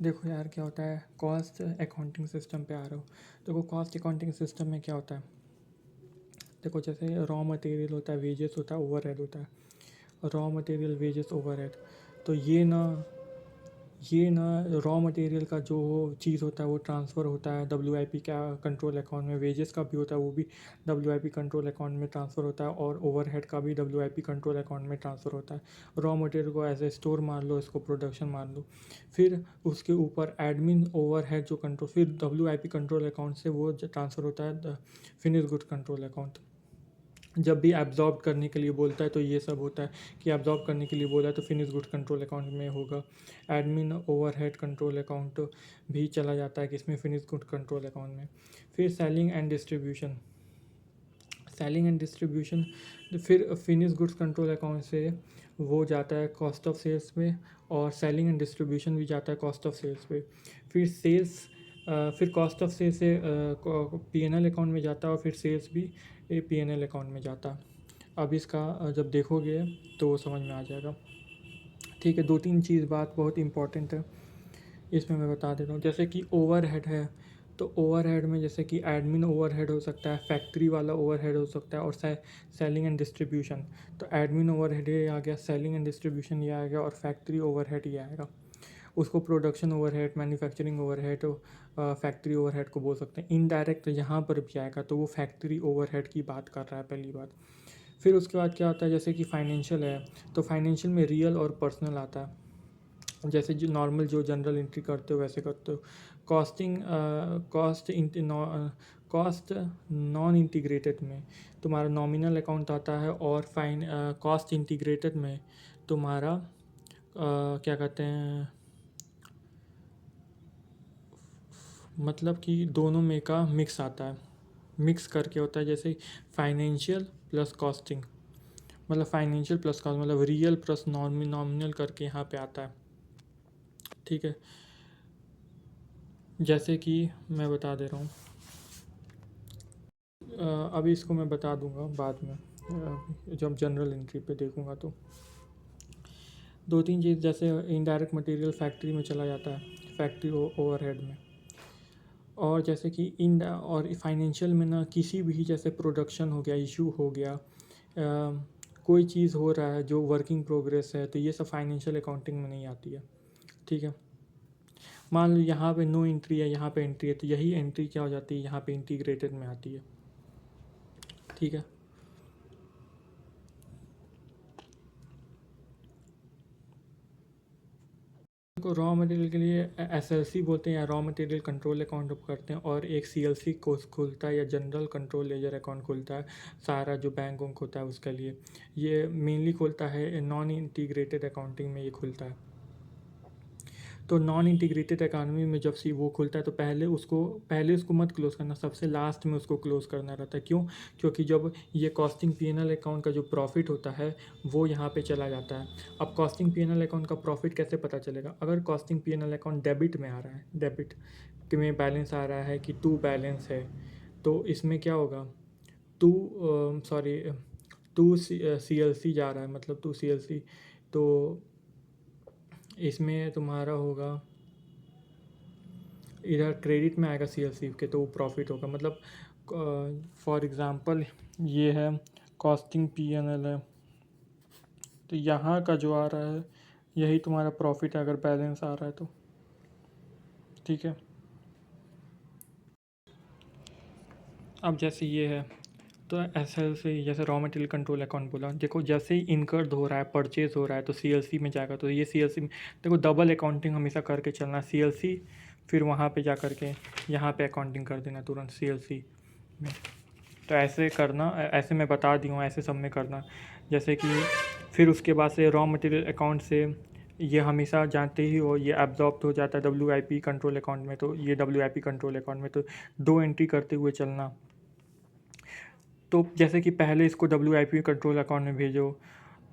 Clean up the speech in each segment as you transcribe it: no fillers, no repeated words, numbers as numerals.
देखो यार क्या होता है, कॉस्ट अकाउंटिंग सिस्टम पे आ रहा हूँ। देखो कॉस्ट अकाउंटिंग सिस्टम में क्या होता है, देखो जैसे रॉ मटेरियल होता है, वेजेस होता है, ओवरहेड होता है। Raw material, wages, overhead. तो ये ना रॉ मटेरियल का जो चीज़ होता है वो ट्रांसफ़र होता है WIP का कंट्रोल अकाउंट में। वेजेस का भी होता है, वो भी WIP कंट्रोल अकाउंट में ट्रांसफ़र होता है। और ओवरहेड का भी WIP कंट्रोल अकाउंट में ट्रांसफ़र होता है। रॉ मटेरियल को एज ए स्टोर मान लो, इसको प्रोडक्शन मान लो। फिर उसके ऊपर एडमिन ओवरहेड जो कंट्रोल, फिर WIP कंट्रोल अकाउंट से वो ट्रांसफ़र होता है फिनिश गुड कंट्रोल अकाउंट। जब भी एब्जॉर्ब करने के लिए बोलता है तो ये सब होता है कि एब्जॉर्ब करने के लिए बोला है तो फिनिश गुड कंट्रोल अकाउंट में होगा। एडमिन ओवरहेड कंट्रोल अकाउंट भी चला जाता है कि इसमें फिनिश गुड कंट्रोल अकाउंट में। फिर सेलिंग एंड डिस्ट्रीब्यूशन फिर फिनिश गुड्स कंट्रोल अकाउंट से वो जाता है कॉस्ट ऑफ सेल्स में। और सेलिंग एंड डिस्ट्रीब्यूशन भी जाता है कॉस्ट ऑफ सेल्स पे। फिर सेल्स फिर कॉस्ट ऑफ सेल्स से P&L अकाउंट में जाता है, और फिर सेल्स भी P&L अकाउंट में जाता है। अब इसका जब देखोगे तो वो समझ में आ जाएगा। ठीक है, दो तीन चीज़ बात बहुत इंपॉर्टेंट है, इसमें मैं बता देता हूँ। जैसे कि ओवरहेड है, तो ओवरहेड में जैसे कि एडमिन ओवरहेड हो सकता है, फैक्ट्री वाला ओवरहेड हो सकता है, और सेलिंग एंड डिस्ट्रीब्यूशन। तो एडमिन ओवरहेड ये आ गया, सेलिंग एंड डिस्ट्रीब्यूशन ये आ गया, और फैक्ट्री ओवरहेड ये आएगा। उसको production overhead, manufacturing overhead, factory overhead को बोल सकते हैं। इनडायरेक्ट यहाँ पर भी आएगा तो वो फैक्ट्री ओवरहेड की बात कर रहा है, पहली बात। फिर उसके बाद क्या होता है, जैसे कि फाइनेंशियल है, तो फाइनेंशियल में रियल और पर्सनल आता है। जैसे जो नॉर्मल जो जनरल एंट्री करते हो वैसे करते हो। कॉस्टिंग कॉस्ट नॉन इंटीग्रेटेड में तुम्हारा नॉमिनल अकाउंट आता है, और कॉस्ट इंटीग्रेटेड में तुम्हारा क्या कहते हैं, मतलब कि दोनों में का मिक्स आता है, मिक्स करके होता है। जैसे फाइनेंशियल प्लस कॉस्टिंग, मतलब फाइनेंशियल प्लस कॉस्ट, मतलब रियल प्लस नॉमिनल करके यहाँ पे आता है। ठीक है, जैसे कि मैं बता दे रहा हूँ, अभी इसको मैं बता दूंगा बाद में, जब जनरल एंट्री पे देखूंगा तो। दो तीन चीज़, जैसे इनडायरेक्ट मटेरियल फैक्ट्री में चला जाता है, फैक्ट्री ओवरहेड में। और जैसे कि इन और फाइनेंशियल में ना, किसी भी जैसे प्रोडक्शन हो गया, इशू हो गया, कोई चीज़ हो रहा है जो वर्किंग प्रोग्रेस है, तो ये सब फाइनेंशियल अकाउंटिंग में नहीं आती है। ठीक है, मान लो यहाँ पे नो एंट्री है, यहाँ पे एंट्री है, तो यही एंट्री क्या हो जाती है, यहाँ पे इंटीग्रेटेड में आती है। ठीक है, को रॉ मटेरियल के लिए SLC बोलते हैं, या रॉ मटेरियल कंट्रोल अकाउंट करते हैं। और एक CLC कोर्स खुलता है, या जनरल कंट्रोल लेजर अकाउंट खुलता है, सारा जो बैंक वंक होता है उसके लिए। ये मेनली खुलता है नॉन इंटीग्रेटेड अकाउंटिंग में, ये खुलता है। तो नॉन इंटीग्रेटेड इकानमी में जब सी वो खुलता है तो पहले उसको मत क्लोज़ करना, सबसे लास्ट में उसको क्लोज़ करना रहता है। क्यों? क्योंकि जब ये कॉस्टिंग P&L अकाउंट का जो प्रॉफिट होता है वो यहाँ पे चला जाता है। अब कॉस्टिंग P&L अकाउंट का प्रॉफिट कैसे पता चलेगा? अगर कॉस्टिंग P&L अकाउंट डेबिट में आ रहा है, डेबिट में बैलेंस आ रहा है कि टू बैलेंस है, तो इसमें क्या होगा, टू सॉरी टू CLC जा रहा है, मतलब टू CLC, तो इसमें तुम्हारा होगा, इधर क्रेडिट में आएगा CLC के, तो वो प्रॉफिट होगा। मतलब फॉर एग्ज़ाम्पल ये है कॉस्टिंग P&L है, तो यहाँ का जो आ रहा है यही तुम्हारा प्रॉफिट है, अगर बैलेंस आ रहा है तो। ठीक है, अब जैसे ये है, तो ऐसे से जैसे रॉ मटेरियल कंट्रोल अकाउंट बोला, देखो जैसे ही इनकर्ड हो रहा है, परचेज हो रहा है, तो CLC में जाएगा। तो ये CLC में देखो डबल अकाउंटिंग हमेशा करके चलना, CLC फिर वहाँ पे जा कर के यहाँ पे अकाउंटिंग कर देना तुरंत CLC में। तो ऐसे करना, ऐसे मैं बता दी हूँ, ऐसे सब में करना। जैसे कि फिर उसके बाद से रॉ मटेरियल अकाउंट से ये हमेशा जानते ही हो, ये एब्जॉर्ब हो जाता है WIP कंट्रोल अकाउंट में। तो ये WIP कंट्रोल अकाउंट में तो दो एंट्री करते हुए चलना। तो जैसे कि पहले इसको WIP कंट्रोल अकाउंट में भेजो,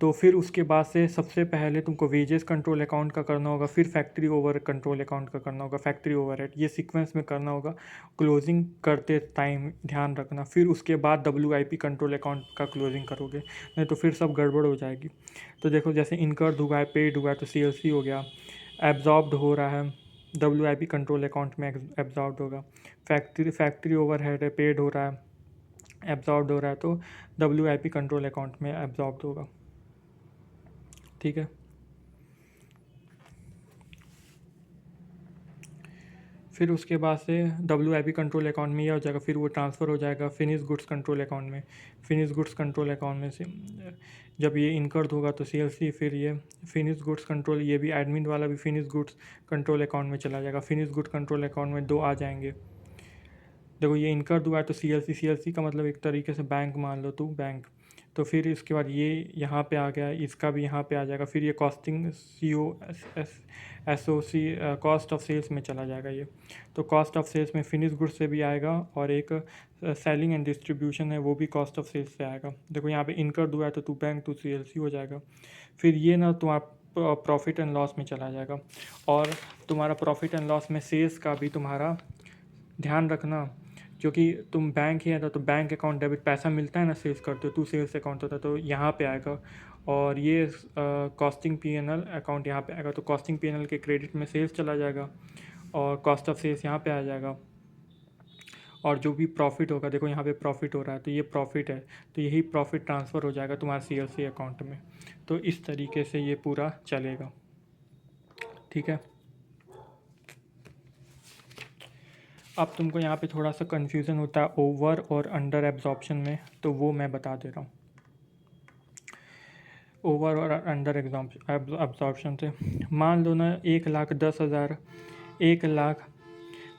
तो फिर उसके बाद से सबसे पहले तुमको वेजेस कंट्रोल अकाउंट का करना होगा, फिर फैक्ट्री ओवर कंट्रोल अकाउंट का करना होगा, फैक्ट्री ओवरहेड, ये सीक्वेंस में करना होगा। क्लोजिंग करते टाइम ध्यान रखना, फिर उसके बाद WIP कंट्रोल अकाउंट का क्लोजिंग करोगे, नहीं तो फिर सब गड़बड़ हो जाएगी। तो देखो जैसे इनकर्ड हुआ है, पेड हुआ है, तो CLC हो गया। एब्जॉर्ब्ड हो रहा है, WIP कंट्रोल अकाउंट में एब्जॉर्ब होगा। फैक्ट्री ओवरहेड है, पेड हो रहा है, एब्जॉर्ब हो रहा है, तो WIP कंट्रोल अकाउंट में एब्जॉर्ब होगा। ठीक है। फिर उसके बाद से WIP कंट्रोल अकाउंट में ये हो जाएगा, फिर वो ट्रांसफ़र हो जाएगा फिनिश गुड्स कंट्रोल अकाउंट में। फिनिश गुड्स कंट्रोल अकाउंट में से जब ये इनकर्ड होगा तो CLC, फिर ये फिनिश गुड्स कंट्रोल, ये भी एडमिन वाला भी फिनिश गुड्स कंट्रोल अकाउंट में चला जाएगा। फिनिश गुड्स कंट्रोल अकाउंट में दो आ जाएंगे। देखो ये इनकर्ड हुआ है तो CLC का मतलब एक तरीके से बैंक मान लो, तो बैंक। तो फिर इसके बाद ये यहाँ पे आ गया, इसका भी यहाँ पे आ जाएगा। फिर ये costing SOC cost of sales में चला जाएगा ये। तो कॉस्ट ऑफ सेल्स में फिनिश गुड्स से भी आएगा, और एक सेलिंग एंड डिस्ट्रीब्यूशन है वो भी कॉस्ट ऑफ सेल्स से आएगा। देखो यहाँ पे इनकर्ड हुआ है तो टू बैंक टू CLC हो जाएगा। फिर ये ना तुम्हारा प्रॉफिट एंड लॉस में चला जाएगा। और तुम्हारा प्रॉफिट एंड लॉस में सेल्स का भी तुम्हारा ध्यान रखना, क्योंकि तुम बैंक ही है तो बैंक अकाउंट डेबिट पैसा मिलता है ना सेल्स करते हो, तो सेल्स अकाउंट होता है तो यहाँ पे आएगा। और ये कॉस्टिंग P&L अकाउंट यहाँ पे आएगा, तो कॉस्टिंग P&L के क्रेडिट में सेल्स चला जाएगा, और कॉस्ट ऑफ सेल्स यहाँ पे आ जाएगा। और जो भी प्रॉफिट होगा, देखो यहाँ पे प्रॉफिट हो रहा है तो ये प्रॉफिट है, तो यही प्रॉफिट ट्रांसफ़र हो जाएगा तुम्हारे CLC अकाउंट में। तो इस तरीके से ये पूरा चलेगा। ठीक है। अब तुमको यहाँ पे थोड़ा सा कन्फ्यूज़न होता है ओवर और अंडर एब्जॉर्प्शन में, तो वो मैं बता दे रहा हूँ। ओवर और अंडर एब्जॉर्प्शन से मान लो ना 1,10,000, 1,00,000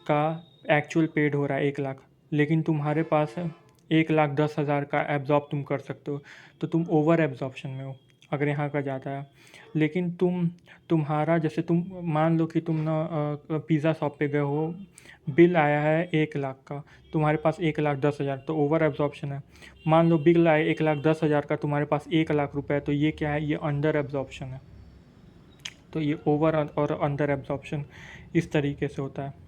का एक्चुअल पेड हो रहा है, 1,00,000, लेकिन तुम्हारे पास 1,10,000 का एब्जॉर्ब तुम कर सकते हो, तो तुम ओवर एब्जॉर्प्शन में हो अगर यहाँ का ज़्यादा है। लेकिन तुम्हारा जैसे तुम मान लो कि तुम ना पिज़्ज़ा शॉप पे गए हो, बिल आया है 1,00,000 का, तुम्हारे पास 1,10,000, तो ओवर एब्जॉर्प्शन है। मान लो बिल आया 1,10,000 का, तुम्हारे पास 1,00,000 रुपये, तो ये क्या है, ये अंडर एब्जॉर्प्शन है। तो ये ओवर और अंडर एब्जॉर्प्शन इस तरीके से होता है।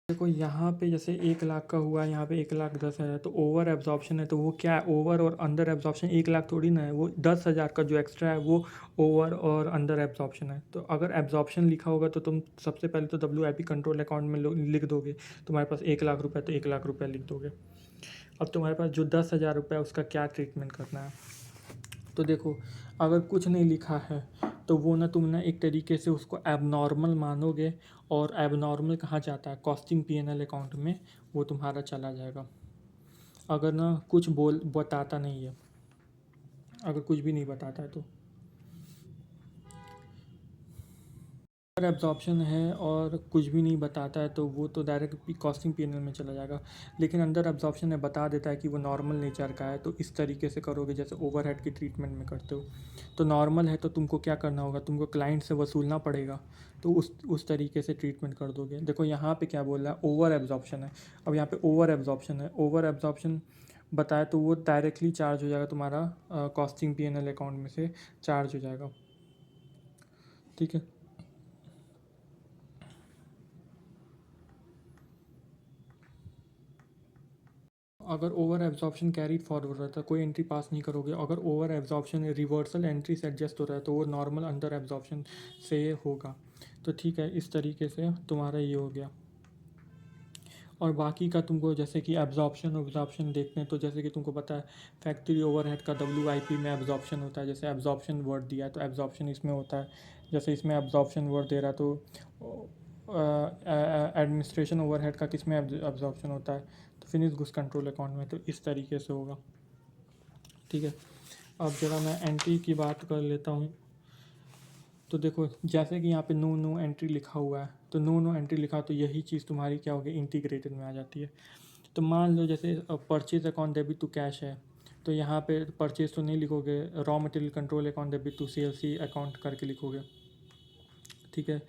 देखो यहाँ पे जैसे 1,00,000 का हुआ है, यहाँ पे 1,10,000, तो ओवर एब्जॉर्प्शन है। तो वो क्या है, ओवर और अंडर एब्जॉर्प्शन 1,00,000 थोड़ी ना है, वो 10,000 का जो एक्स्ट्रा है वो ओवर और अंडर एब्जॉर्प्शन है। तो अगर एब्जॉर्प्शन लिखा होगा तो तुम सबसे पहले तो WIP कंट्रोल अकाउंट में लिख दोगे, तुम्हारे पास 1,00,000 रुपये तो 1,00,000 रुपये लिख दोगे। अब तुम्हारे पास जो 10,000 रुपये है उसका क्या ट्रीटमेंट करना है, तो देखो अगर कुछ नहीं लिखा है तो वो ना तुम ना एक तरीके से उसको एबनॉर्मल मानोगे, और एबनॉर्मल कहाँ जाता है, कॉस्टिंग P&L अकाउंट में वो तुम्हारा चला जाएगा। अगर ना कुछ बताता नहीं है, अगर कुछ भी नहीं बताता है तो अगर एब्जॉर्प्शन है और कुछ भी नहीं बताता है तो वो तो डायरेक्ट कॉस्टिंग P&L में चला जाएगा। लेकिन अंदर एब्जॉर्प्शन है, बता देता है कि वो नॉर्मल नेचर का है, तो इस तरीके से करोगे जैसे ओवरहेड की ट्रीटमेंट में करते हो। तो नॉर्मल है तो तुमको क्या करना होगा, तुमको क्लाइंट से वसूलना पड़ेगा, तो उस तरीके से ट्रीटमेंट कर दोगे। देखो यहाँ पे क्या बोल रहा है, ओवर एब्जॉर्प्शन है। अब यहाँ पे ओवर एब्जॉर्प्शन है, ओवर एब्जॉर्प्शन बताया तो वो डायरेक्टली चार्ज हो जाएगा, तुम्हारा कॉस्टिंग P&L अकाउंट में से चार्ज हो जाएगा। ठीक है। अगर ओवर एब्जॉर्प्शन कैरी फॉरवर्ड रहता है, कोई एंट्री पास नहीं करोगे। अगर ओवर एब्जॉर्प्शन रिवर्सल एंट्री से एडजस्ट हो रहा है तो वो नॉर्मल अंडर एब्जॉर्प्शन से होगा। तो ठीक है, इस तरीके से तुम्हारा ये हो गया। और बाकी का तुमको जैसे कि एब्जॉर्प्शन देखते हैं, तो जैसे कि तुमको पता है फैक्ट्री ओवरहेड का WIP में एब्जॉर्प्शन होता है। जैसे एब्जॉर्प्शन वर्ड दिया है तो एब्जॉर्प्शन इसमें होता है। जैसे इसमें एब्जॉर्प्शन वर्ड दे रहा है तो एडमिनिस्ट्रेशन ओवरहेड का किस में एब्जॉर्प्शन होता है, तो फिनिश गुड्स कंट्रोल अकाउंट में। तो इस तरीके से होगा। ठीक है। अब जरा मैं एंट्री की बात कर लेता हूँ। तो देखो जैसे कि यहाँ पे नो एंट्री लिखा हुआ है, तो नो एंट्री लिखा, तो यही चीज़ तुम्हारी क्या होगी, इंटीग्रेटेड में आ जाती है। तो मान लो जैसे purchase account debit to cash है, तो यहाँ पे परचेज तो नहीं लिखोगे, raw material control account debit to CLC account करके लिखोगे। ठीक है।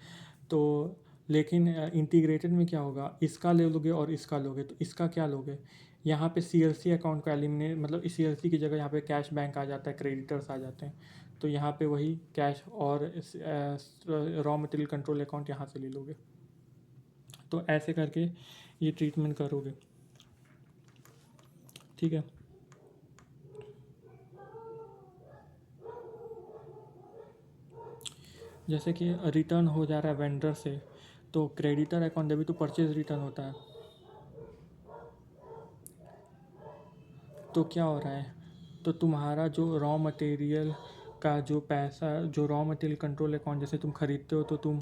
तो लेकिन इंटीग्रेटेड में क्या होगा, इसका ले लोगे और इसका लोगे, तो इसका क्या लोगे, यहाँ पे CLC अकाउंट को एलिमिनेट, मतलब इस CLC की जगह यहाँ पे कैश बैंक आ जाता है, क्रेडिटर्स आ जाते हैं। तो यहाँ पे वही कैश और रॉ मटेरियल कंट्रोल अकाउंट यहाँ से ले लोगे। तो ऐसे करके ये ट्रीटमेंट करोगे। ठीक है। जैसे कि रिटर्न हो जा रहा है वेंडर से, तो creditor account debit to purchase return होता है। तो क्या हो रहा है, तो तुम्हारा जो रॉ मटेरियल का जो पैसा, जो रॉ मटेरियल कंट्रोल अकाउंट, जैसे तुम खरीदते हो तो तुम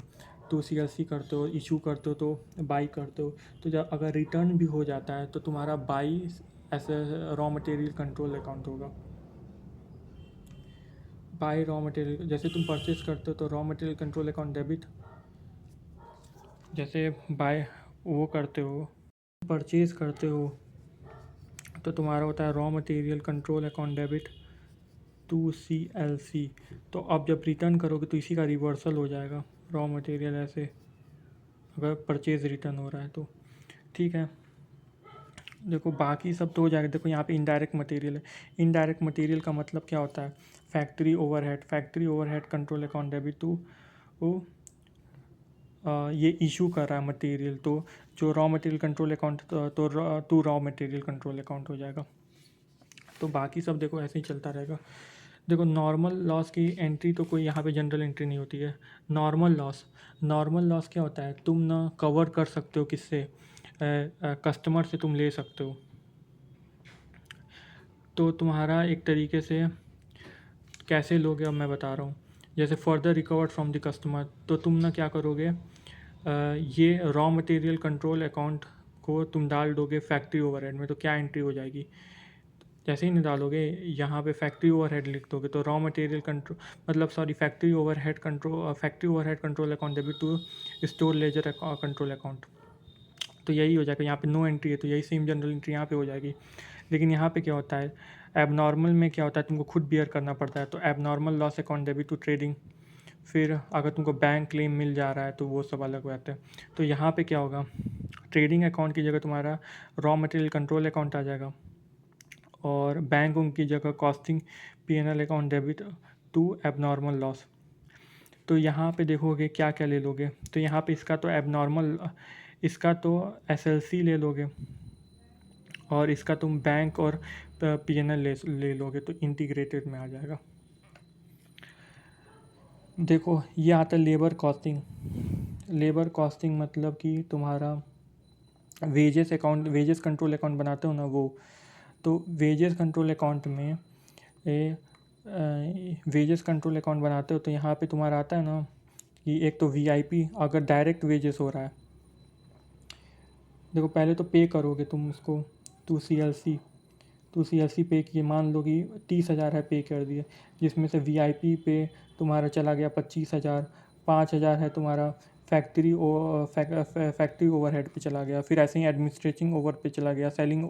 तो CLC करते हो, इशू करते हो तो बाई करते हो, तो जब अगर रिटर्न भी हो जाता है तो तुम्हारा बाई ऐसे रॉ मटेरियल कंट्रोल अकाउंट होगा। बाई रॉ मटेरियल, जैसे तुम परचेज करते हो तो raw material control account debit, जैसे बाय वो करते हो, परचेज करते हो, तो तुम्हारा होता है raw material control account debit to CLC। तो अब जब रिटर्न करोगे तो इसी का रिवर्सल हो जाएगा रॉ मटेरियल ऐसे, अगर परचेज रिटर्न हो रहा है तो। ठीक है, देखो बाकी सब तो हो जाएगा। देखो यहाँ पे इनडायरेक्ट मटेरियल है। इनडायरेक्ट मटेरियल का मतलब क्या होता है, factory overhead, factory overhead control account debit to ये इशू कर रहा है मटेरियल, तो जो रॉ मटेरियल कंट्रोल अकाउंट तो to raw material control account हो जाएगा। तो बाकी सब देखो ऐसे ही चलता रहेगा। देखो नॉर्मल लॉस की एंट्री तो कोई यहाँ पे जनरल एंट्री नहीं होती है। नॉर्मल लॉस, नॉर्मल लॉस क्या होता है, तुम ना कवर कर सकते हो किससे, कस्टमर से तुम ले सकते हो। तो तुम्हारा एक तरीके से कैसे लोगे अब मैं बता रहा हूँ। जैसे further recovered from the customer, तो तुम ना क्या करोगे, ये रॉ मटेरियल कंट्रोल अकाउंट को तुम डाल दोगे फैक्ट्री ओवरहेड में, तो क्या एंट्री हो जाएगी, जैसे ही नहीं डालोगे यहाँ पे फैक्ट्री ओवरहेड लिख दोगे तो रॉ मटेरियल कंट्रोल, मतलब sorry factory overhead control, factory overhead control account debit to store ledger control account. तो यही हो जाएगा, यहाँ पे नो एंट्री है तो यही सेम जनरल एंट्री यहाँ पे हो जाएगी। लेकिन यहाँ पे क्या होता है, एबनॉर्मल में क्या होता है, तुमको खुद बियर करना पड़ता है, तो abnormal loss account debit to trading. फिर अगर तुमको बैंक क्लेम मिल जा रहा है तो वो सब अलग बात है। तो यहाँ पे क्या होगा, ट्रेडिंग अकाउंट की जगह तुम्हारा रॉ मटेरियल कंट्रोल अकाउंट आ जाएगा, और बैंक उनकी जगह costing P&L account debit to abnormal loss. तो यहाँ पे देखोगे क्या क्या ले लोगे, तो यहाँ पे इसका तो एबनॉर्मल, इसका तो SLC ले लोगे, और इसका तुम बैंक और P&L ले लोगे, तो इंटीग्रेटेड में आ जाएगा। देखो ये आता है लेबर कॉस्टिंग। लेबर कॉस्टिंग मतलब कि तुम्हारा wages account, wages control account बनाते हो ना वो, तो वेजेस कंट्रोल अकाउंट में वेजेस कंट्रोल अकाउंट बनाते हो तो यहाँ पे तुम्हारा आता है ना कि एक तो VIP, अगर डायरेक्ट वेजेस हो रहा है, देखो पहले तो पे करोगे तुम उसको टू CLC पे किए, मान लो कि 30,000 है, पे कर दिए, जिसमें से VIP पे तुम्हारा चला गया 25,000, 5,000 है तुम्हारा फैक्ट्री ओवरहेड पे चला गया, फिर ऐसे ही एडमिनिस्ट्रेटिंग ओवर पे चला गया, सेलिंग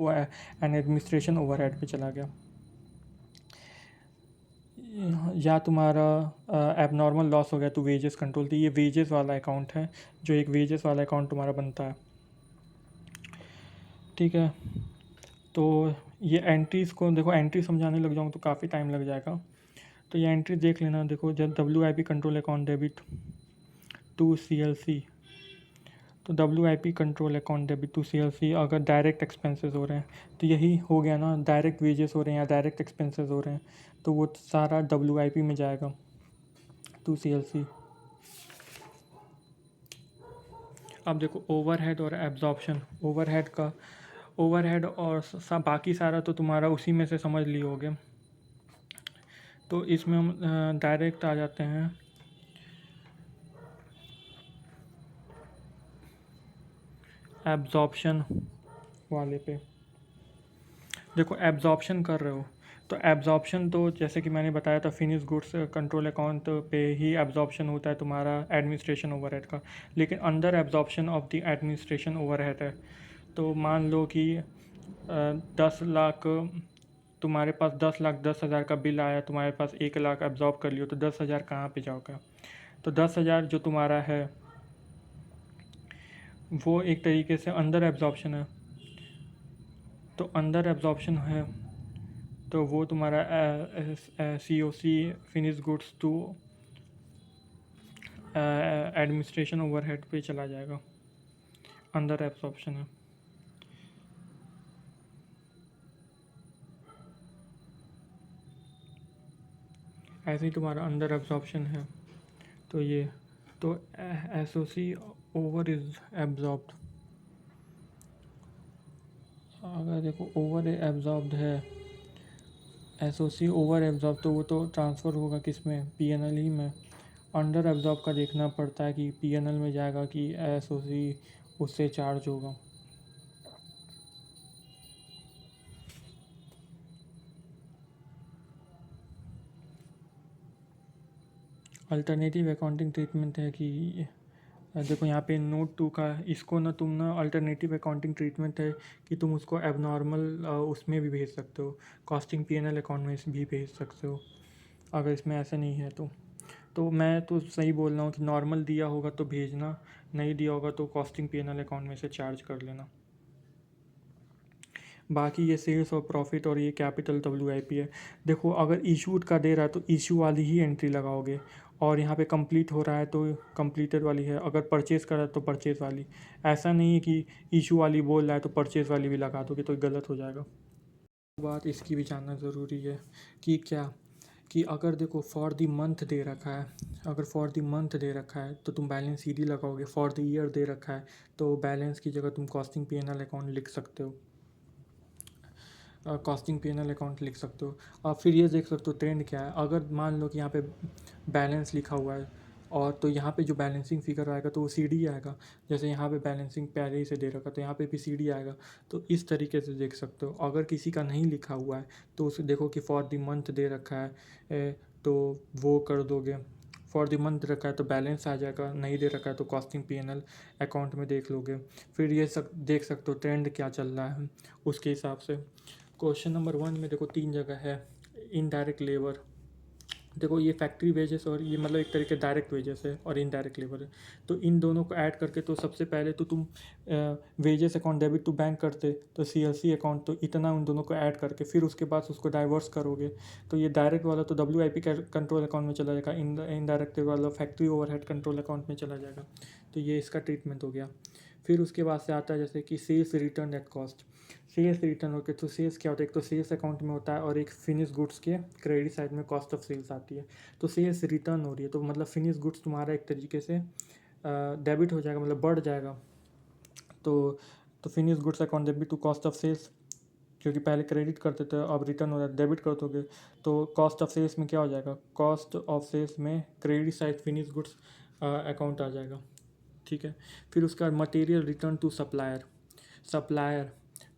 एंड एडमिनिस्ट्रेशन ओवरहेड पे चला गया। या तुम्हारा एबनॉर्मल लॉस हो गया तो वेजेस कंट्रोल, तो ये वेजेस वाला अकाउंट है, जो एक वेजेस वाला अकाउंट तुम्हारा बनता है। ठीक है, तो ये एंट्रीज़ को देखो, एंट्री समझाने लग जाऊँ तो काफ़ी टाइम लग जाएगा, तो ये एंट्री देख लेना। देखो जब WIP control account debit to CLC, तो WIP control account debit to CLC अगर डायरेक्ट एक्सपेंसेस हो रहे हैं, तो यही हो गया ना, डायरेक्ट वेजेस हो रहे हैं या डायरेक्ट एक्सपेंसेस हो रहे हैं, तो वो सारा WIP में जाएगा टू CLC। अब देखो ओवरहेड और एब्जॉर्प्शन, ओवरहेड का, ओवरहेड और बाकी सारा तो तुम्हारा उसी में से समझ लिए होगे। तो इसमें हम डायरेक्ट आ जाते हैं एब्जॉर्प्शन वाले पे। देखो एब्जॉर्प्शन कर रहे हो, तो एब्जॉर्प्शन तो जैसे कि मैंने बताया था फिनिश गुड्स कंट्रोल अकाउंट पे ही एब्जॉर्प्शन होता है तुम्हारा एडमिनिस्ट्रेशन ओवरहेड का, लेकिन अंदर absorption of the administration overhead है। तो मान लो कि 10 लाख, तुम्हारे पास 10,10,000 का बिल आया, तुम्हारे पास 1 लाख एब्जॉर्ब कर लियो, तो 10,000 कहाँ पे जाओगा, तो 10,000 जो तुम्हारा है वो एक तरीके से अंडर एब्जॉर्प्शन है। तो अंडर एब्जॉर्प्शन है तो वो तुम्हारा COC finish goods to administration overhead पे चला जाएगा, अंडर एब्जॉर्प्शन है। ऐसे ही तुम्हारा अंडर एब्जॉर्प्शन है, तो ये तो एसओसी ओवर इज एब्जॉर्ब्ड, अगर देखो ओवर एब्जॉर्ब्ड है, एसओसी ओवर एब्जॉर्ब, तो वो तो ट्रांसफ़र होगा किस में, पीएनएल ही में। अंडर एब्जॉर्ब का देखना पड़ता है कि पीएनएल में जाएगा कि एसओसी उससे चार्ज होगा। अल्टरनेटिव अकाउंटिंग ट्रीटमेंट है कि देखो यहाँ पे नोट 2 का, इसको ना तुम ना अल्टरनेटिव अकाउंटिंग ट्रीटमेंट है कि तुम उसको एबनॉर्मल उसमें भी भेज सकते हो, कॉस्टिंग पीएनएल अकाउंट में भी भेज सकते हो, अगर इसमें ऐसा नहीं है तो मैं तो सही बोल रहा हूँ कि नॉर्मल दिया होगा तो भेजना, नहीं दिया होगा तो कॉस्टिंग पीएनएल अकाउंट में से चार्ज कर लेना। बाकी ये सेल्स और प्रॉफिट और ये कैपिटल डब्ल्यूआईपी है। देखो अगर इशूड का दे रहा है तो इशू वाली ही एंट्री लगाओगे, और यहाँ पे कंप्लीट हो रहा है तो कंप्लीटेड वाली है, अगर परचेज़ कर रहा है तो परचेज़ वाली। ऐसा नहीं है कि इशू वाली बोल रहा है तो परचेज़ वाली भी लगा दोगे तो गलत हो जाएगा। बात इसकी भी जानना ज़रूरी है कि क्या, कि अगर देखो फॉर द मंथ दे रखा है, अगर फॉर द मंथ दे रखा है तो तुम बैलेंस सीधी लगाओगे, फॉर द ईयर दे रखा है तो बैलेंस की जगह तुम कॉस्टिंग पीएनएल अकाउंट लिख सकते हो, कॉस्टिंग पीएनएल अकाउंट लिख सकते हो। और फिर ये देख सकते हो ट्रेंड क्या है, अगर मान लो कि यहाँ पे बैलेंस लिखा हुआ है और तो यहाँ पे जो बैलेंसिंग फिगर आएगा तो वो सी डी आएगा, जैसे यहाँ पे बैलेंसिंग पहले ही से दे रखा तो यहाँ पे भी सी डी आएगा। तो इस तरीके से देख सकते हो। अगर किसी का नहीं लिखा हुआ है तो उसे देखो कि फॉर द मंथ दे रखा है, तो वो कर दोगे, फॉर द मंथ रखा है तो बैलेंस आ जाएगा, नहीं दे रखा है तो कॉस्टिंग पीएनएल अकाउंट में देख लोगे। फिर ये सब देख सकते हो ट्रेंड क्या चल रहा है उसके हिसाब से। क्वेश्चन नंबर 1 में देखो 3 जगह है, इनडायरेक्ट लेबर, देखो ये फैक्ट्री वेजेस और ये मतलब एक तरीके डायरेक्ट वेजेस है और इनडायरेक्ट लेबर है। तो इन दोनों को ऐड करके तो सबसे पहले तो तुम wages account debit to bank करते तो सीएलसी अकाउंट, तो इतना उन दोनों को ऐड करके फिर उसके बाद उसको डाइवर्स करोगे तो ये डायरेक्ट वाला तो डब्ल्यूआईपी कंट्रोल अकाउंट में चला जाएगा, इनडायरेक्ट वाला फैक्ट्री ओवरहेड कंट्रोल अकाउंट में चला जाएगा। तो ये इसका ट्रीटमेंट हो गया। फिर उसके बाद से आता है जैसे कि sales return at cost, sales return होकर तो सेल्स क्या होता है, एक तो सेल्स अकाउंट में होता है और एक फिनिश गुड्स के क्रेडिट साइड में कॉस्ट ऑफ सेल्स आती है। तो सेल्स रिटर्न हो रही है तो मतलब फिनिश गुड्स तुम्हारा एक तरीके से डेबिट हो जाएगा, मतलब बढ़ जाएगा। तो finish goods account debit to cost of sales, क्योंकि पहले क्रेडिट करते थे अब रिटर्न हो रहा है, डेबिट कर दोगे तो कॉस्ट ऑफ सेल्स में क्या हो जाएगा, कॉस्ट ऑफ सेल्स में credit side finish goods account आ जाएगा। ठीक है। फिर उसके बाद material return to supplier, supplier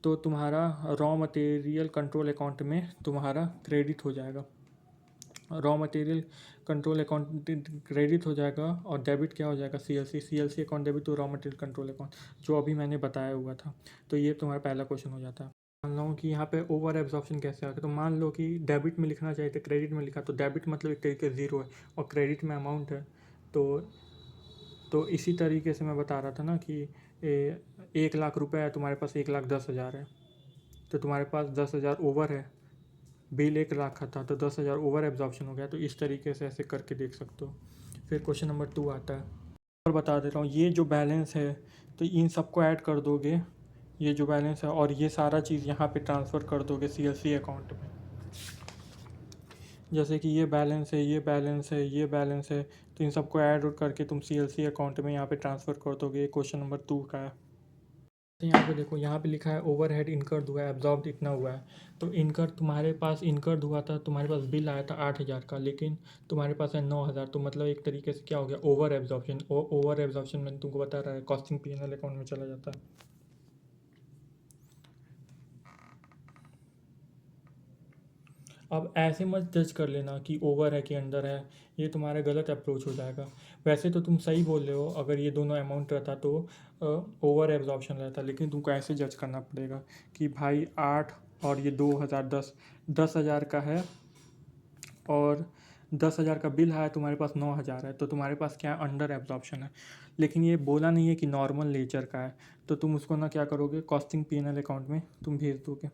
तो तुम्हारा रॉ मटेरियल कंट्रोल अकाउंट में तुम्हारा क्रेडिट हो जाएगा, raw material control account credit हो जाएगा, और डेबिट क्या हो जाएगा, CLC, CLC account debit to raw material control account, जो अभी मैंने बताया हुआ था। तो ये तुम्हारा पहला क्वेश्चन हो जाता है। मान लो कि यहाँ पे ओवर एब्जॉर्प्शन कैसे आ गया, तो मान लो कि डेबिट में लिखना चाहिए था, क्रेडिट में लिखा, तो डेबिट मतलब एक तरीके ज़ीरो है और क्रेडिट में अमाउंट है। तो इसी तरीके से मैं बता रहा था ना कि 1 लाख रुपए है, तुम्हारे पास 1,10,000 है, तो तुम्हारे पास 10,000 ओवर है, बिल 1 लाख का था तो 10,000 ओवर एब्जॉर्प्शन हो गया। तो इस तरीके से ऐसे करके देख सकते हो। फिर क्वेश्चन नंबर 2 आता है, और बता देता हूँ, ये जो बैलेंस है तो इन सबको ऐड कर दोगे, ये जो बैलेंस है और ये सारा चीज़ यहाँ पे ट्रांसफ़र कर दोगे सीएलसी अकाउंट में। जैसे कि ये बैलेंस है, ये बैलेंस है, ये बैलेंस है, तो इन सबको ऐड करके तुम सीएलसी अकाउंट में यहाँ पे ट्रांसफ़र कर दोगे। क्वेश्चन नंबर 2 का है। तो यहाँ पे देखो, यहाँ पे लिखा है ओवरहेड इनकर्ड हुआ है, एब्जॉर्ब इतना हुआ है। तो इनकर्ड तुम्हारे पास इनकर्ड हुआ था, तुम्हारे पास बिल आया था 8,000 का, लेकिन तुम्हारे पास है 9,000, तो मतलब एक तरीके से क्या हो गया, ओवर एब्जॉर्प्शन। ओवर एब्जॉर्प्शन मैंने तुमको बता रहा है, कॉस्टिंग पीएनएल अकाउंट में चला जाता है। अब ऐसे मत जज कर लेना कि ओवर है कि अंडर है, ये तुम्हारा गलत अप्रोच हो जाएगा। वैसे तो तुम सही बोल रहे हो, अगर ये दोनों अमाउंट रहता तो ओवर एब्जॉर्प्शन रहता, लेकिन तुमको ऐसे जज करना पड़ेगा कि भाई 8 और ये 2,000, 10,000 का है, और 10,000 का बिल है, तुम्हारे पास 9,000 है, तो तुम्हारे पास क्या है, अंडर एब्जॉर्प्शन है। लेकिन ये बोला नहीं है कि नॉर्मल नेचर का है, तो तुम उसको ना क्या करोगे, कॉस्टिंग पीएनएल अकाउंट में तुम भेज दोगे,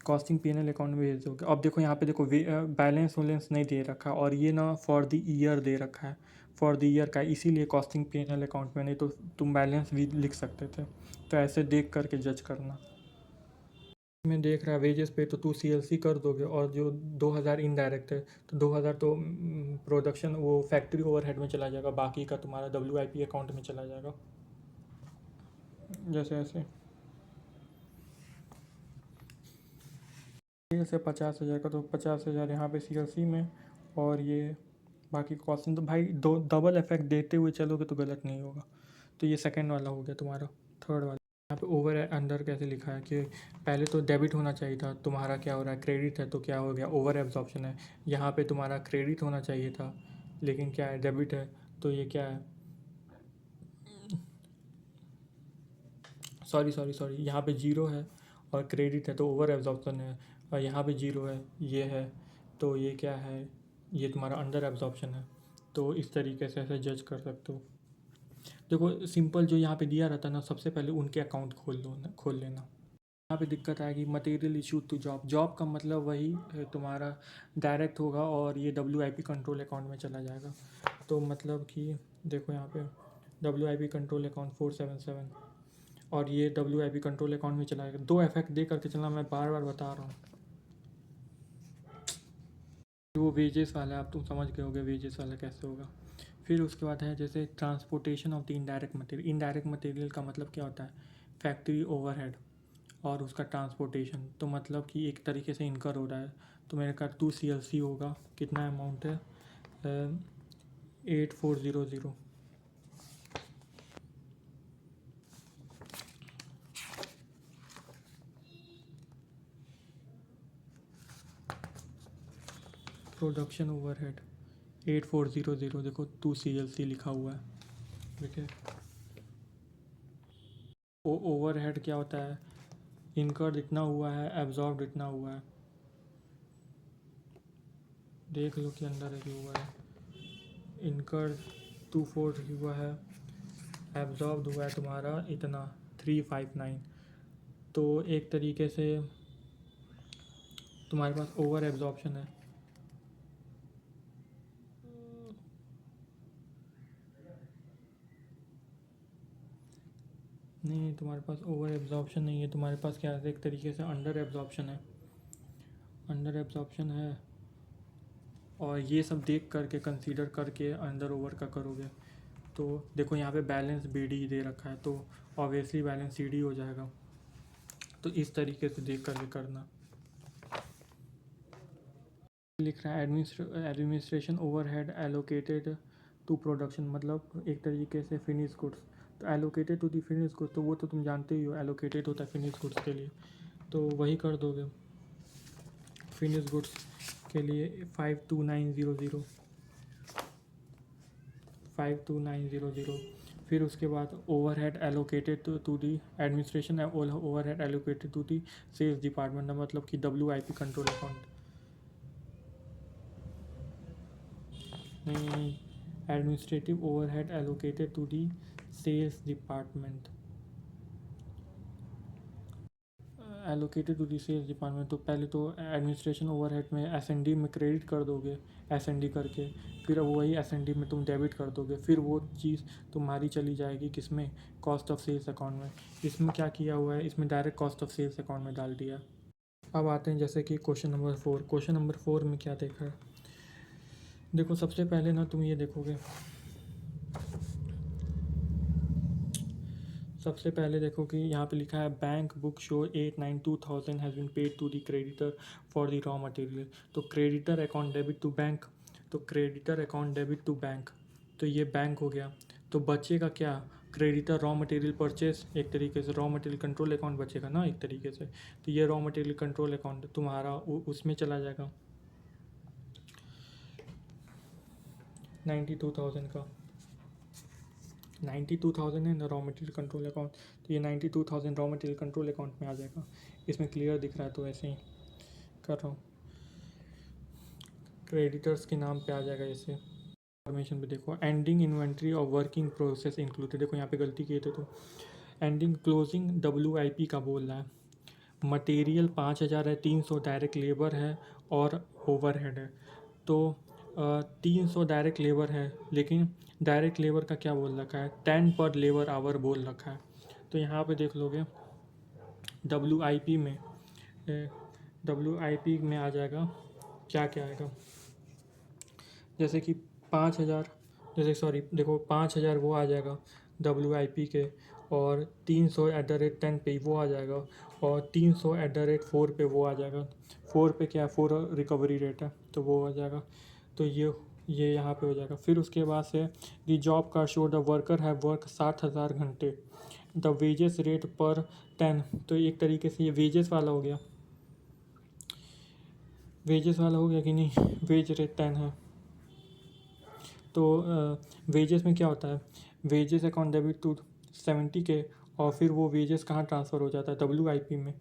कॉस्टिंग पीएनएल अकाउंट में भेज दोगे। अब देखो यहाँ पे देखो बैलेंस वैलेंस नहीं दे रखा, और ये ना फॉर द ईयर दे रखा है, फॉर द ईयर का, इसीलिए कॉस्टिंग पीएनएल अकाउंट में, नहीं तो तुम बैलेंस भी लिख सकते थे। तो ऐसे देख करके जज करना। में देख रहा है वेजेस पे, तो तू सीएलसी कर दोगे, और जो 2000 इनडायरेक्ट है, तो 2000 तो प्रोडक्शन वो फैक्ट्री ओवरहेड में चला जाएगा, बाकी का तुम्हारा डब्ल्यूआईपी अकाउंट में चला जाएगा। जैसे ऐसे से 50,000 का, तो 50,000 यहाँ पे सीएलसी में, और ये बाकी कॉस्टिंग। तो भाई दो डबल इफेक्ट देते हुए चलोगे तो गलत नहीं होगा। तो ये सेकंड वाला हो गया तुम्हारा। थर्ड वाला यहाँ पे ओवर अंडर कैसे लिखा है कि पहले तो डेबिट होना चाहिए था, तुम्हारा क्या हो रहा है, क्रेडिट है, तो क्या हो गया, ओवर एब्जॉर्प्शन है। यहाँ पे तुम्हारा क्रेडिट होना चाहिए था, लेकिन क्या है, डेबिट है, तो ये क्या है, सॉरी यहाँ पे जीरो है और क्रेडिट है, तो ओवर एब्जॉर्प्शन है। और यहाँ पे जीरो है, ये है, तो ये क्या है, ये तुम्हारा अंडर एब्जॉर्प्शन है। तो इस तरीके से ऐसे जज कर सकते हो। देखो सिंपल जो यहाँ पे दिया रहता है ना, सबसे पहले उनके अकाउंट खोल लेना। यहाँ पे दिक्कत आएगी, material issue to job. Job का मतलब वही तुम्हारा डायरेक्ट होगा, और ये डब्ल्यूआईपी कंट्रोल अकाउंट में चला जाएगा। तो मतलब कि देखो यहाँ पे डब्ल्यूआईपी कंट्रोल अकाउंट 477, और ये डब्ल्यूआईपी कंट्रोल अकाउंट में चला जाएगा। दो इफेक्ट दे करके चलना, मैं बार बार बता रहा हूँ। वो वेजेस वाला है, आप तुम समझ गए होगे वेजेस वाला कैसे होगा। फिर उसके बाद है जैसे transportation of the indirect material. Indirect material का मतलब क्या होता है, फैक्ट्री ओवरहेड और उसका ट्रांसपोर्टेशन। तो मतलब कि एक तरीके से इनकर हो रहा है, तो मेरे ख्याल 2 CLC होगा। कितना अमाउंट है, 8400। प्रोडक्शन ओवरहेड 8400, देखो 2 CLC लिखा हुआ है, ठीक है। वो ओवरहेड क्या होता है, इनकर इतना हुआ है, एब्जॉर्ब इतना हुआ है। देख लो कि अंदर है कि हुआ है। इनकर 24 हुआ है, एब्जॉर्ब हुआ है तुम्हारा इतना 359। तो एक तरीके से तुम्हारे पास ओवर एब्जॉर्प्शन है। नहीं, तुम्हारे पास ओवर एब्जॉर्प्शन नहीं है, तुम्हारे पास क्या है, एक तरीके से अंडर एब्जॉर्प्शन है। अंडर एब्जॉर्प्शन है, और ये सब देख करके कंसीडर करके अंडर ओवर का करोगे, तो देखो यहाँ पे बैलेंस BD दे रखा है, तो ऑब्वियसली बैलेंस CD हो जाएगा। तो इस तरीके से देख करके करना। लिख रहा है administration overhead allocated to production, मतलब एक तरीके से फिनिश गुड्स। तो allocated to the finish goods, तो वो तो तुम जानते ही हो, एलोकेटेड होता है फिनिश गुड्स के लिए, तो वही कर दोगे। फिनिश गुड्स के लिए 52900, 52900। फिर उसके बाद overhead allocated to the administration, overhead allocated to the sales department, मतलब कि WIP कंट्रोल अकाउंट। नहीं, administrative overhead allocated to the sales department, allocated to the sales department. तो पहले तो एडमिनिस्ट्रेशन ओवरहेड में S&D में क्रेडिट कर दोगे, S&D करके, फिर वही S&D में तुम डेबिट कर दोगे, फिर वो चीज़ तुम्हारी चली जाएगी किस में, कॉस्ट ऑफ सेल्स अकाउंट में। इसमें क्या किया हुआ है, इसमें direct cost of sales account में डाल दिया। अब आते हैं जैसे कि क्वेश्चन नंबर 4। क्वेश्चन नंबर 4 में क्या देखा है, देखो सबसे पहले ना तुम ये देखोगे, सबसे पहले देखो कि यहाँ पे लिखा है bank book show 892,000 has been paid to the creditor for the raw material. तो creditor account debit to bank, तो creditor account debit to bank, तो ये बैंक हो गया। तो बचेगा क्या, क्रेडिटर रॉ मटेरियल परचेस, एक तरीके से रॉ मटेरियल कंट्रोल अकाउंट बचेगा ना एक तरीके से। तो ये रॉ मटेरियल कंट्रोल अकाउंट तुम्हारा उसमें चला जाएगा 92,000 का। 92,000 है ना रॉ मटेरियल कंट्रोल अकाउंट, तो ये 92,000 रॉ मटेरियल कंट्रोल अकाउंट में आ जाएगा। इसमें क्लियर दिख रहा है, तो ऐसे ही कर रहा हूँ, क्रेडिटर्स के नाम पे आ जाएगा। इसे इन्फॉर्मेशन पे देखो, एंडिंग इन्वेंट्री और वर्किंग प्रोसेस इंक्लूडेड, देखो यहाँ पे गलती की थे, तो एंडिंग क्लोजिंग WIP का बोल रहा है। मटेरियल 5,000 है, 300 डायरेक्ट लेबर है और ओवरहेड है। तो 300 डायरेक्ट लेबर है, लेकिन डायरेक्ट लेबर का क्या बोल रखा है, 10 पर लेबर आवर बोल रखा है। तो यहाँ पे देख लोगे WIP में WIP में आ जाएगा क्या क्या आएगा, जैसे कि 5,000, जैसे सॉरी देखो 5,000 वो आ जाएगा WIP के, और 300 @10 पे वो आ जाएगा, और 300 @4 पे वो आ जाएगा। 4 पे क्या है, 4 रिकवरी रेट है तो वो आ जाएगा। तो ये यहाँ पे हो जाएगा। फिर उसके बाद से दी जॉब का शो द वर्कर है वर्क 60,000 घंटे, द वेजेस रेट पर 10। तो एक तरीके से ये वेजेस वाला हो गया, वेजेस वाला हो गया कि नहीं, वेज रेट 10 है। तो वेजेस में क्या होता है, वेजेस अकाउंट डेबिट टू 70 के, और फिर वो वेजेस कहाँ ट्रांसफ़र हो जाता है, WIP में।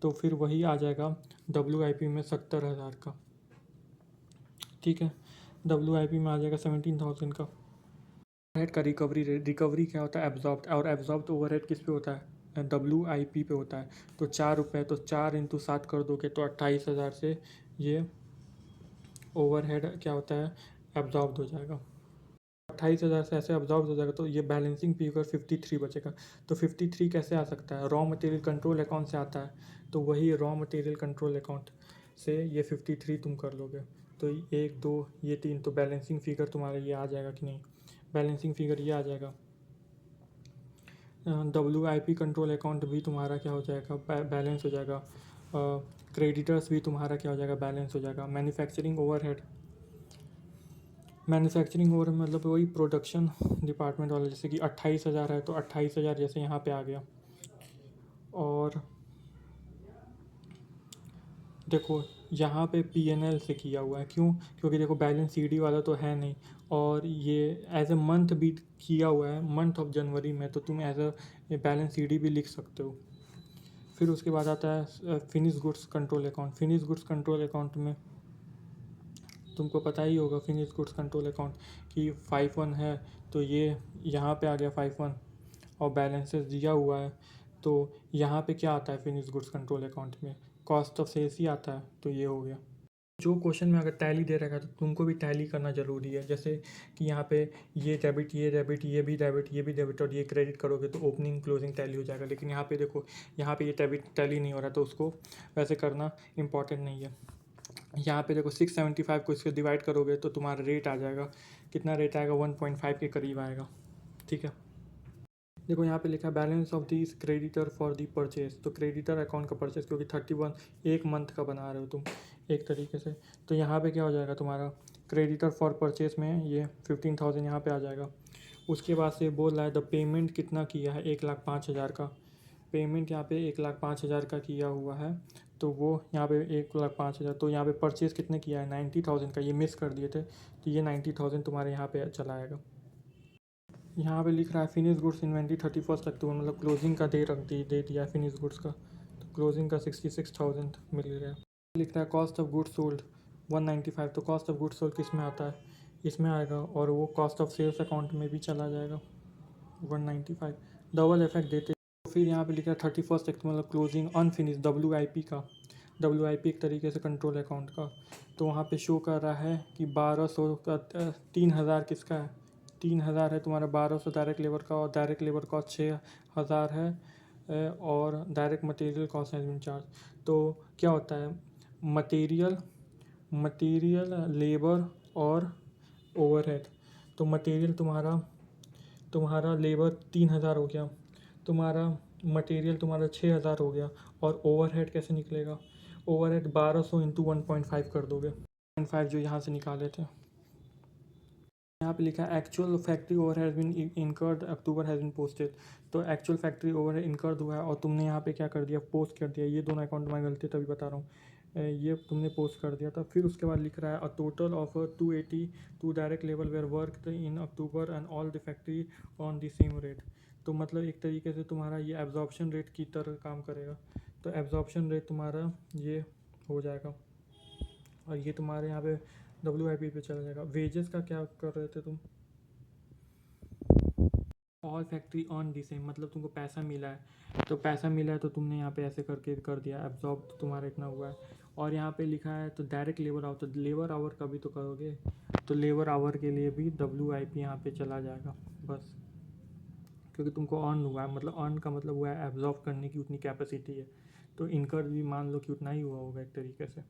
तो फिर वही आ जाएगा WIP में 70,000 का, ठीक है। WIP में आ जाएगा 17,000 का। ओवरहेड का रिकवरी रेट, रिकवरी क्या होता है, एब्जॉर्ब, और एब्जॉर्ब ओवरहेड किस पे होता है, WIP पे होता है। तो 4 रुपये, तो 4 × 7 कर दोगे तो 28,000 से ये ओवरहेड क्या होता है, एब्जॉर्ब हो जाएगा। 28,000 से ऐसे अब्जॉर्ब हो जाएगा, तो ये बैलेंसिंग फिगर 53 बचेगा। तो 53 कैसे आ सकता है, रॉ मटेरियल कंट्रोल अकाउंट से आता है। तो वही रॉ मटेरियल कंट्रोल अकाउंट से ये 53 तुम कर लोगे। तो 1 2 ये 3, तो बैलेंसिंग फिगर तुम्हारा ये आ जाएगा कि नहीं, बैलेंसिंग फिगर ये आ जाएगा। WIP कंट्रोल अकाउंट भी तुम्हारा क्या हो जाएगा, बैलेंस हो जाएगा। क्रेडिटर्स भी तुम्हारा क्या हो जाएगा, बैलेंस हो जाएगा। मैन्युफैक्चरिंग ओवरहेड, मैन्युफैक्चरिंग ओवर मतलब वही प्रोडक्शन डिपार्टमेंट वाला, जैसे कि 28,000 है तो 28,000 जैसे यहाँ पे आ गया। और देखो यहाँ पे PNL से किया हुआ है, क्यों, क्योंकि देखो बैलेंस CD वाला तो है नहीं, और ये एज ए मंथ भी किया हुआ है, मंथ ऑफ जनवरी में, तो तुम एज ए बैलेंस CD भी लिख सकते हो। फिर उसके बाद आता है finish goods control account. Finish goods control account में तुमको पता ही होगा, फिनिश गुड्स कंट्रोल अकाउंट कि 5/1 है, तो ये यहाँ पे आ गया 5/1, और बैलेंसेस दिया हुआ है। तो यहाँ पे क्या आता है फिनिश गुड्स कंट्रोल अकाउंट में, कॉस्ट ऑफ सेल्स ही आता है, तो ये हो गया। जो क्वेश्चन में अगर टैली दे रखा है तो तुमको भी टैली करना ज़रूरी है, जैसे कि यहाँ पे ये डेबिट, ये डेबिट, ये भी डेबिट, ये भी डेबिट, और ये क्रेडिट करोगे तो ओपनिंग क्लोजिंग टैली हो जाएगा। लेकिन यहाँ पे देखो, यहाँ पे ये डेबिट टैली नहीं हो रहा, तो उसको वैसे करना इंपॉर्टेंट नहीं है। यहाँ पे देखो 675 को इससे डिवाइड करोगे तो तुम्हारा रेट आ जाएगा, कितना रेट आएगा, 1.5 के करीब आएगा, ठीक है। देखो यहाँ पे लिखा है balance of this creditor for the purchase, तो क्रेडिटर अकाउंट का परचेज, क्योंकि 31 एक मंथ का बना रहे हो तुम एक तरीके से, तो यहाँ पे क्या हो जाएगा तुम्हारा क्रेडिटर फॉर परचेज में ये 15,000 यहाँ पे आ जाएगा। उसके बाद से बोल रहा है द पेमेंट कितना किया है, 1,05,000 का पेमेंट यहाँ पे 1,05,000 का किया हुआ है, तो वो यहाँ पे 1,05,000, तो यहाँ पे परचेज़ कितने किया है 90,000 का, ये मिस कर दिए थे, तो ये 90,000 तुम्हारे यहाँ पे चला आएगा। यहाँ पे लिख रहा है फिनिश गुड्स इन्वेंट्री 31 अक्टूबर, मतलब क्लोजिंग का दे दिया है फिनिश गुड्स का, तो क्लोजिंग का 66,000 मिल रहा है। लिख रहा है कॉस्ट ऑफ गुड्स सोल्ड 195, तो कॉस्ट ऑफ गुड्स सोल्ड किस में आता है, इसमें आएगा, और वो कॉस्ट ऑफ सेल्स अकाउंट में भी चला जाएगा 195, डबल इफेक्ट देते। फिर यहाँ पे लिखा है 31 अक्टूबर, मतलब क्लोजिंग अनफिनिश WIP का, WIP एक तरीके से कंट्रोल अकाउंट का, तो वहाँ पे शो कर रहा है कि 1200 का 3,000 किसका है, 3,000 है तुम्हारा 1200 डायरेक्ट लेबर का, और डायरेक्ट लेबर कॉस्ट 6,000 है, और direct material cost admin charge. तो क्या होता है, मटेरियल मटेरियल लेबर और ओवरहेड, तो मटेरियल तुम्हारा लेबर 3,000 हो गया, तुम्हारा मटेरियल तुम्हारा 6,000 हो गया, और ओवरहेड कैसे निकलेगा, ओवरहेड 1200 इंटू 1.5 कर दोगे, 1.5 जो यहाँ से निकाले थे। यहाँ पे लिखा है actual factory over has been incurred October has been posted, तो एक्चुअल फैक्ट्री ओवर इनकर्ड हुआ है, और तुमने यहाँ पे क्या कर दिया, पोस्ट कर दिया। ये दोनों अकाउंट में गलती, तभी बता रहा हूँ, ये तुमने पोस्ट कर दिया था। फिर उसके बाद लिख रहा है a total of 282 direct level where work in October and all the factory on the same rate, तो मतलब एक तरीके से तुम्हारा ये एब्जॉर्प्शन रेट की तरह काम करेगा, तो एब्जॉर्प्शन रेट तुम्हारा ये हो जाएगा, और ये तुम्हारे यहाँ पे WIP पे चला जाएगा। वेजेस का क्या कर रहे थे तुम, all factory on the same, मतलब तुमको पैसा मिला है, तो पैसा मिला है तो तुमने यहाँ पे ऐसे करके कर दिया, एब्जॉर्ब तो तुम्हारा इतना हुआ है। और यहाँ पे लिखा है तो डायरेक्ट लेबर आवर, तो लेबर आवर का भी तो करोगे, तो लेबर आवर के लिए भी WIP यहाँ पे चला जाएगा बस, क्योंकि तुमको अर्न हुआ है, मतलब अर्न का मतलब हुआ है एब्जॉर्ब करने की उतनी कैपेसिटी है, तो इनकर भी मान लो कि उतना ही हुआ होगा एक तरीके से।